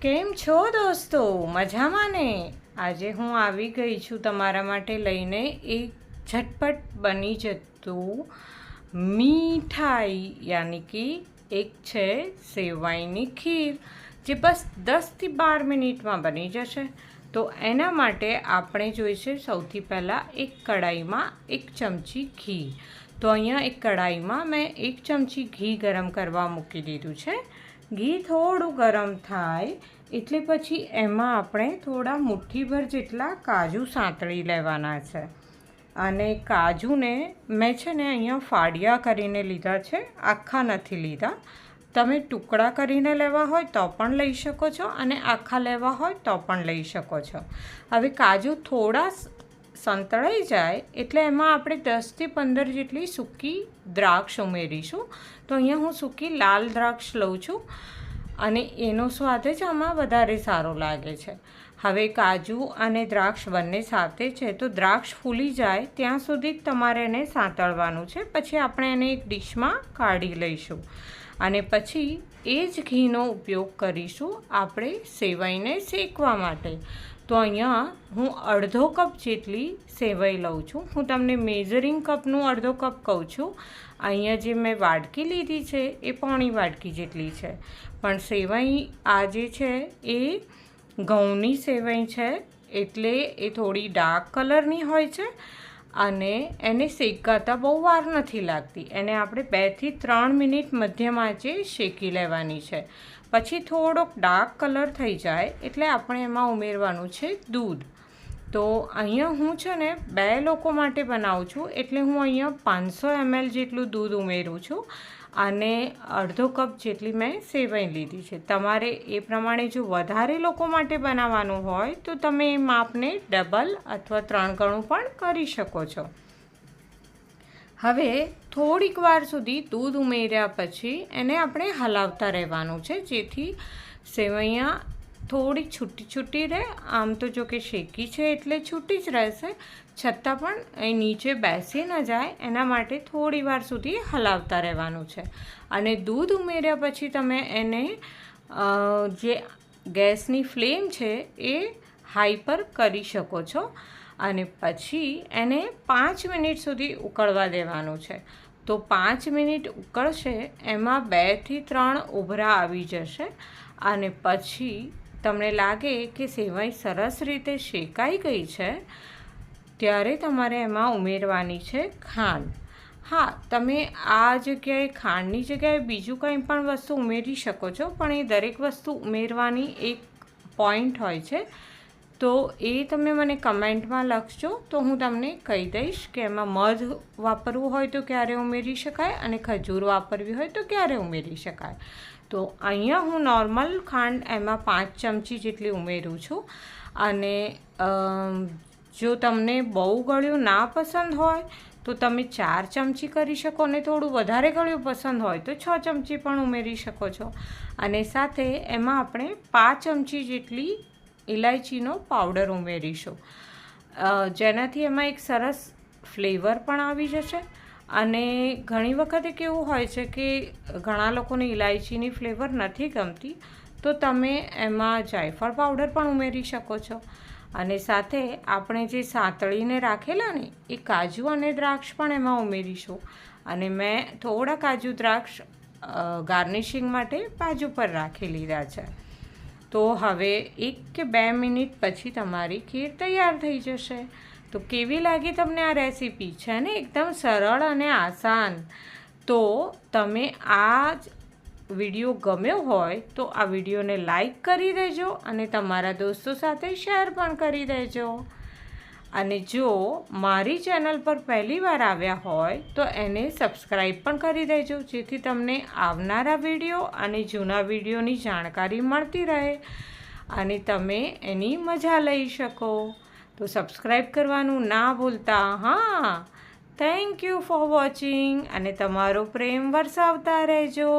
કેમ છો દોસ્તો? મજામાં ને? આજે હું આવી ગઈ છું તમારા માટે લઈને એક ઝટપટ બની જતું મીઠાઈ, યાની કે એક છે સેવાઈની ખીર, જે બસ 10થી 12 મિનિટમાં બની જશે. તો એના માટે આપણે જોઈશે સૌથી પહેલાં એક કઢાઈમાં 1 ચમચી ઘી. તો અહીંયા એક કઢાઈમાં મેં 1 ચમચી ઘી ગરમ કરવા મૂકી દીધું છે. ઘી થોડું ગરમ થાય એટલે પછી એમાં આપણે થોડા મુઠ્ઠીભર જેટલા કાજુ સાંતળી લેવાના છે. અને કાજુને મેં છે ને અહીંયા ફાડિયા કરીને લીધા છે, આખા નથી લીધા. તમે ટુકડા કરીને લેવા હોય તો પણ લઈ શકો છો અને આખા લેવા હોય તો પણ લઈ શકો છો. હવે કાજુ થોડા સંતળાઈ જાય એટલે એમાં આપણે 10થી 15 જેટલી સૂકી દ્રાક્ષ ઉમેરીશું. તો અહીંયા હું સૂકી લાલ દ્રાક્ષ લઉં છું અને એનો સ્વાદ જ આમાં વધારે સારો લાગે છે. હવે કાજુ અને દ્રાક્ષ બંને સાથે છે, તો દ્રાક્ષ ફૂલી જાય ત્યાં સુધી જ તમારે એને સાંતળવાનું છે. પછી આપણે એને એક ડીશમાં કાઢી લઈશું અને પછી એ જ ઘીનો ઉપયોગ કરીશું આપણે સેવાઈને શેકવા માટે. તો અહીંયા હું અડધો કપ જેટલી સેવાઈ લઉં છું. હું તમને મેઝરિંગ કપનું અડધો કપ કહું છું. અહીંયા જે મેં વાડકી લીધી છે એ પોણી વાડકી જેટલી છે. પણ સેવાઈ આ જે છે એ ઘઉંની સેવાઈ છે, એટલે એ થોડી ડાર્ક કલરની હોય છે અને એને શેકાતા બહુ વાર નથી લાગતી. એને આપણે 2થી 3 મિનિટ મધ્યમ આંચે શેકી લેવાની છે. પછી થોડોક ડાર્ક કલર થઈ જાય એટલે આપણે એમાં ઉમેરવાનું છે દૂધ. તો અહીંયા હું છે ને 2 લોકો માટે બનાવું છું, એટલે હું અહીંયા 500 ml જેટલું દૂધ ઉમેરું છું અને અડધો કપ જેટલી મેં સેવાઈ લીધી છે. તમારે એ પ્રમાણે જો વધારે લોકો માટે બનાવવાનું હોય તો તમે એ માપને ડબલ અથવા 3 ગણું પણ કરી શકો છો. હવે થોડીક વાર સુધી દૂધ ઉમેર્યા પછી એને આપણે હલાવતા રહેવાનું છે, જેથી સેવૈયા થોડી છૂટી છૂટી રહે. આમ તો જો કે શેકી છે એટલે છૂટી જ રહેશે, છતાં પણ એ નીચે બેસી ન જાય એના માટે થોડી વાર સુધી હલાવતા રહેવાનું છે. અને દૂધ ઉમેર્યા પછી તમે એને જે ગેસની ફ્લેમ છે એ હાઈ પર કરી શકો છો અને પછી એને 5 મિનિટ સુધી ઉકળવા દેવાનું છે. તો 5 મિનિટ ઉકળશે એમાં 2થી 3 ઉભરા આવી જશે અને પછી તમને લાગે કે સેવાઈ સરસ રીતે શેકાઈ ગઈ છે ત્યારે તમારે એમાં ઉમેરવાની છે ખાંડ. હા, તમે આ જગ્યાએ ખાંડની જગ્યાએ બીજું કંઈ પણ વસ્તુ ઉમેરી શકો છો, પણ એ દરેક વસ્તુ ઉમેરવાની એક પોઈન્ટ હોય છે. તો એ તમે મને કમેન્ટમાં લખજો તો હું તમને કહી દઈશ કે એમાં મધ વાપરવું હોય તો ક્યારે ઉમેરી શકાય અને ખજૂર વાપરવી હોય તો ક્યારે ઉમેરી શકાય. તો અહીંયા હું નોર્મલ ખાંડ એમાં 5 ચમચી જેટલી ઉમેરું છું. અને જો તમને બહુ ગળ્યું ના પસંદ હોય તો તમે 4 ચમચી કરી શકો અને થોડું વધારે ગળ્યું પસંદ હોય તો 6 ચમચી પણ ઉમેરી શકો છો. અને સાથે એમાં આપણે 5 ચમચી જેટલી ઇલાયચીનો પાવડર ઉમેરીશું, જેનાથી એમાં એક સરસ ફ્લેવર પણ આવી જશે. અને ઘણી વખતે કેવું હોય છે કે ઘણા લોકોને ઇલાયચીની ફ્લેવર નથી ગમતી, તો તમે એમાં જાયફળ પાવડર પણ ઉમેરી શકો છો. અને સાથે આપણે જે સાંતળીને રાખેલા ને એ કાજુ અને દ્રાક્ષ પણ એમાં ઉમેરીશું. અને મેં થોડા કાજુ દ્રાક્ષ ગાર્નિશિંગ માટે બાજુ પર રાખી લીધા છે. તો હવે 1 કે 2 મિનિટ પછી તમારી ખીર તૈયાર થઈ જશે. તો કેવી લાગી તમને આ રેસીપી? છે ને એકદમ સરળ અને આસાન. તો તમે આ વિડીયો ગમ્યો હોય તો આ વિડીયોને લાઈક કરી દેજો અને તમારા દોસ્તો સાથે શેર પણ કરી દેજો. અને જો મારી ચેનલ પર પહેલી વાર આવ્યા હોય તો એને સબસ્ક્રાઈબ પણ કરી દેજો, જેથી તમને આવનારા વિડીયો અને જૂના વિડીયોની જાણકારી મળતી રહે અને તમે એની મજા લઈ શકો. તો સબસ્ક્રાઈબ કરવાનું ના ભૂલતા. હા, થેન્ક યુ ફોર વોચિંગ અને તમારો પ્રેમ વરસાવતા રહેજો.